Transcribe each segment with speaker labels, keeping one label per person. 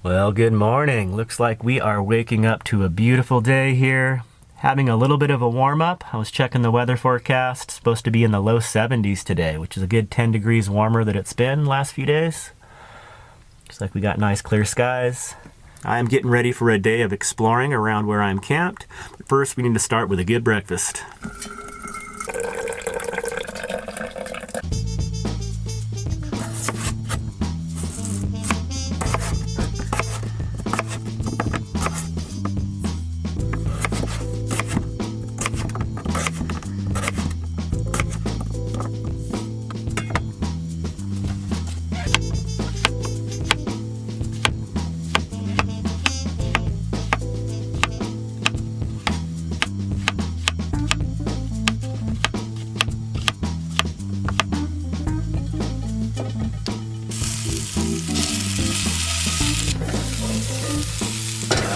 Speaker 1: Well, good morning. Looks like we are waking up to a beautiful day here. Having a little bit of a warm-up. I was checking the weather forecast. Supposed to be in the low 70s today, which is a good 10 degrees warmer than it's been the last few days. Looks like we got nice clear skies. I am getting ready for a day of exploring around where I'm camped. But first, we need to start with a good breakfast.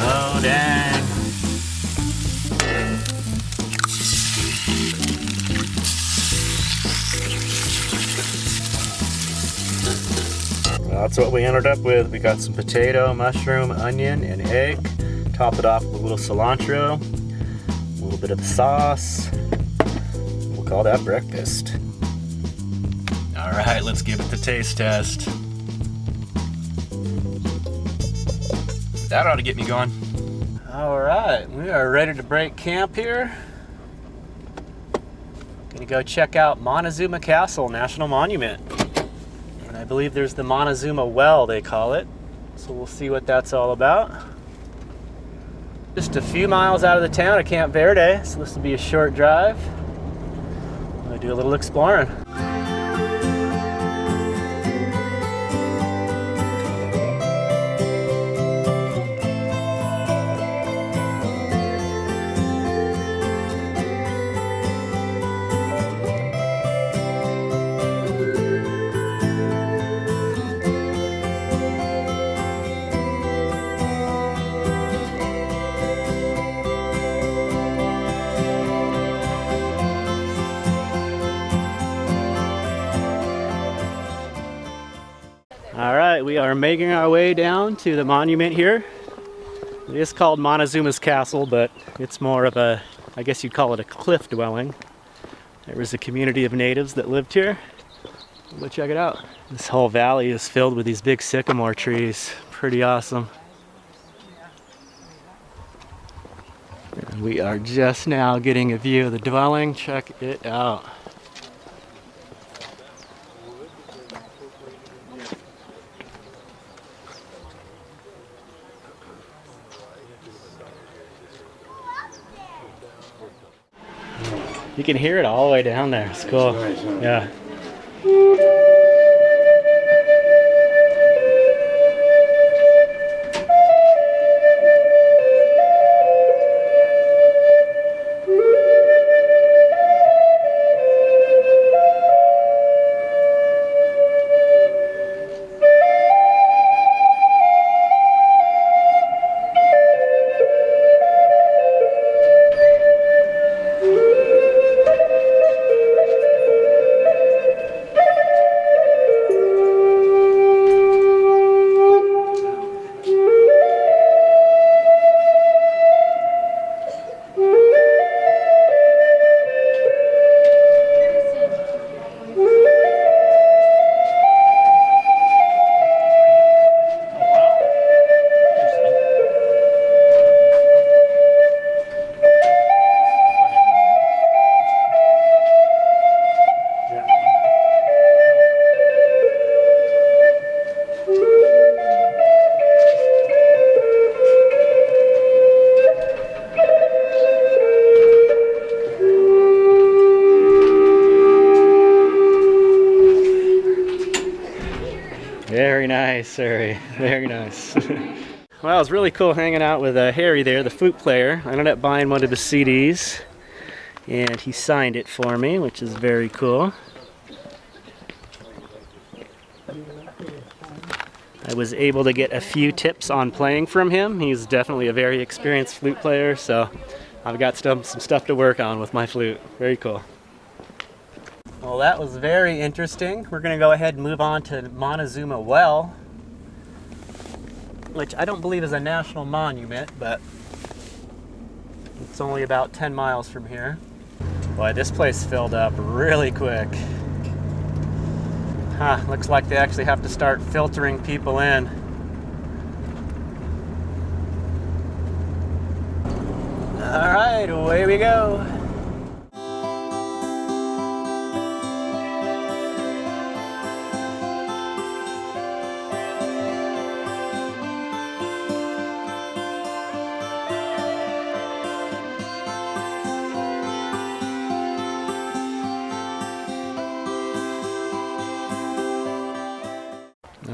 Speaker 1: Oh, dang. That's what we ended up with. We got some potato, mushroom, onion, and egg. Top it off with a little cilantro, a little bit of the sauce. We'll call that breakfast. All right, let's give it the taste test. That ought to get me going. All right, we are ready to break camp here. Gonna go check out Montezuma Castle National Monument. And I believe there's the Montezuma Well, they call it. So we'll see what that's all about. Just a few miles out of the town of Camp Verde, so this will be a short drive. I'm gonna do a little exploring. All right, we are making our way down to the monument here. It is called Montezuma's Castle, but it's more of a, I guess you'd call it a cliff dwelling. There was a community of natives that lived here. Go check it out. This whole valley is filled with these big sycamore trees. Pretty awesome. And we are just now getting a view of the dwelling. Check it out. You can hear it all the way down there. It's cool. Yeah. Very nice, Harry. Very nice. Well, it was really cool hanging out with Harry there, the flute player. I ended up buying one of his CDs, and he signed it for me, which is very cool. I was able to get a few tips on playing from him. He's definitely a very experienced flute player, so I've got some stuff to work on with my flute. Very cool. Well, that was very interesting. We're going to go ahead and move on to Montezuma Well. which I don't believe is a national monument, but it's only about 10 miles from here. Boy, this place filled up really quick. Huh, looks like they actually have to start filtering people in. All right, away we go.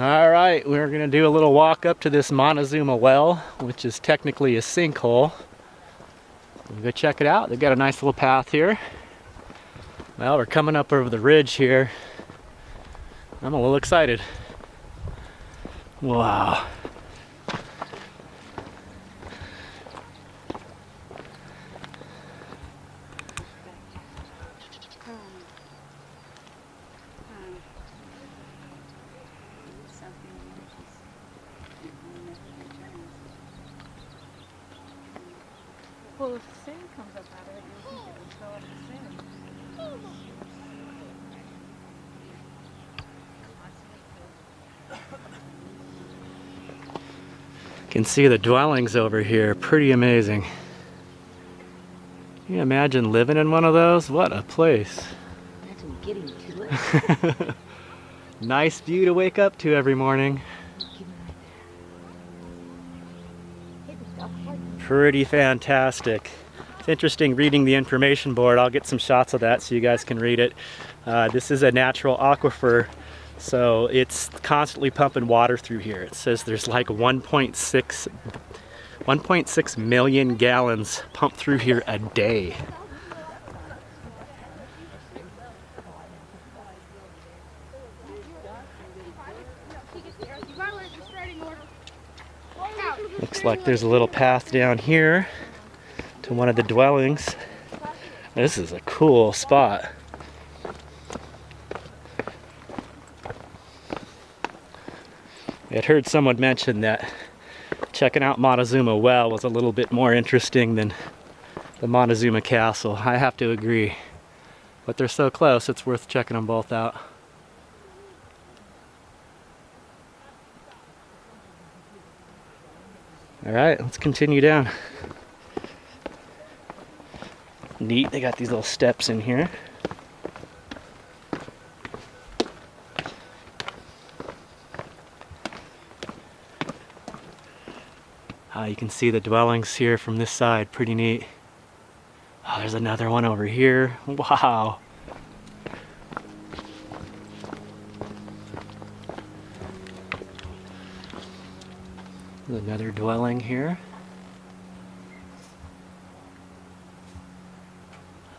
Speaker 1: All right, we're gonna do a little walk up to this Montezuma Well, which is technically a sinkhole. We'll go check it out. They've got a nice little path here. Well, we're coming up over the ridge here. I'm a little excited. Wow.
Speaker 2: Well, if the sand comes up out of it, you'll think it would fill up the sand.
Speaker 1: You can see the dwellings over here, pretty amazing. Can you imagine living in one of those? What a place.
Speaker 2: Imagine getting to it.
Speaker 1: Nice view to wake up to every morning. Pretty fantastic. It's interesting reading the information board. I'll get some shots of that so you guys can read it. This is a natural aquifer, so it's constantly pumping water through here. It says there's like 1.6 million gallons pumped through here a day. Looks like there's a little path down here to one of the dwellings. This is a cool spot. I'd heard someone mention that checking out Montezuma Well was a little bit more interesting than the Montezuma Castle. I have to agree. But they're so close, it's worth checking them both out. All right, let's continue down. Neat, they got these little steps in here. You can see the dwellings here from this side, pretty neat. Oh, there's another one over here. Wow. There's another dwelling here.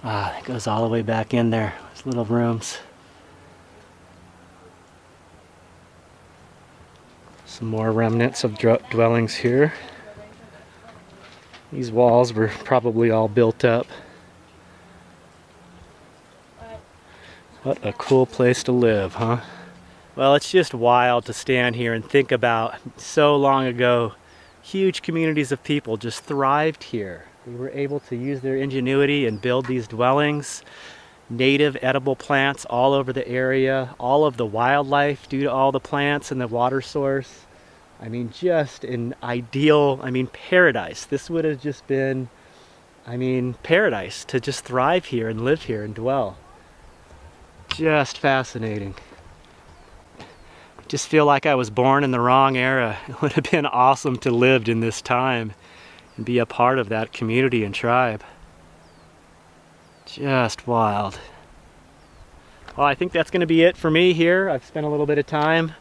Speaker 1: It goes all the way back in there. There's little rooms. Some more remnants of dwellings here. These walls were probably all built up. What a cool place to live, huh? Well, it's just wild to stand here and think about so long ago, huge communities of people just thrived here. They were able to use their ingenuity and build these dwellings, native edible plants all over the area, all of the wildlife due to all the plants and the water source. I mean, just an ideal, paradise. This would have just been, paradise to just thrive here and live here and dwell. Just fascinating. Just feel like I was born in the wrong era. It would have been awesome to live in this time and be a part of that community and tribe. Just wild. Well, I think that's going to be it for me here. I've spent a little bit of time.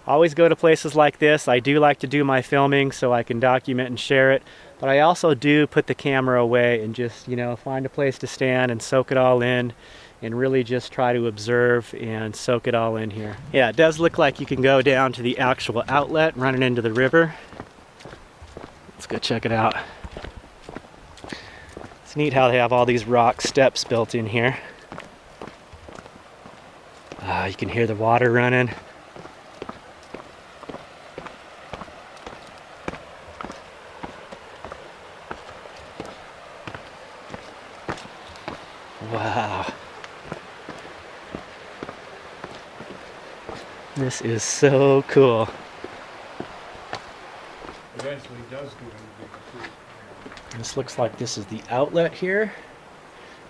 Speaker 1: Always go to places like this. I do like to do my filming so I can document and share it, but I also do put the camera away and just, find a place to stand and soak it all in and really just try to observe and soak it all in here. Yeah, it does look like you can go down to the actual outlet running into the river. Let's go check it out. It's neat how they have all these rock steps built in here. You can hear the water running. This is so cool.
Speaker 3: Eventually does go into Big Creek.
Speaker 1: This looks like this is the outlet here.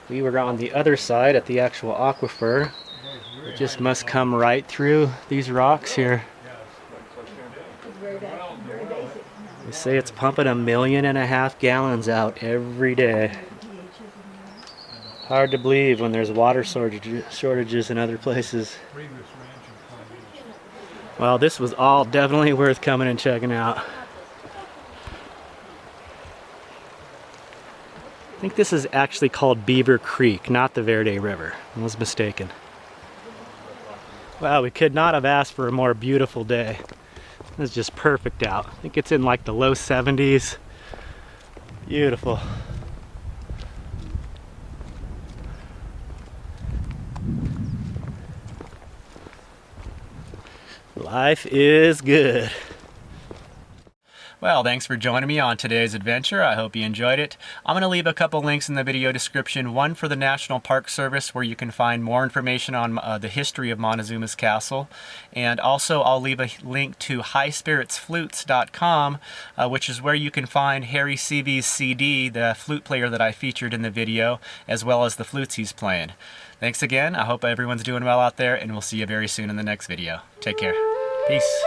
Speaker 1: We were on the other side at the actual aquifer. It just must come right through these rocks here. They say it's pumping 1.5 million gallons out every day. Hard to believe when there's water shortages in other places. Well, this was all definitely worth coming and checking out. I think this is actually called Beaver Creek, not the Verde River. I was mistaken. Wow, we could not have asked for a more beautiful day. It's just perfect out. I think it's in like the low 70s. Beautiful. Life is good. Well, thanks for joining me on today's adventure. I hope you enjoyed it. I'm going to leave a couple links in the video description. One for the National Park Service, where you can find more information on the history of Montezuma's Castle. And also I'll leave a link to highspiritsflutes.com, which is where you can find Harry Seavey's CD, the flute player that I featured in the video, as well as the flutes he's playing. Thanks again. I hope everyone's doing well out there, and we'll see you very soon in the next video. Take care. Peace.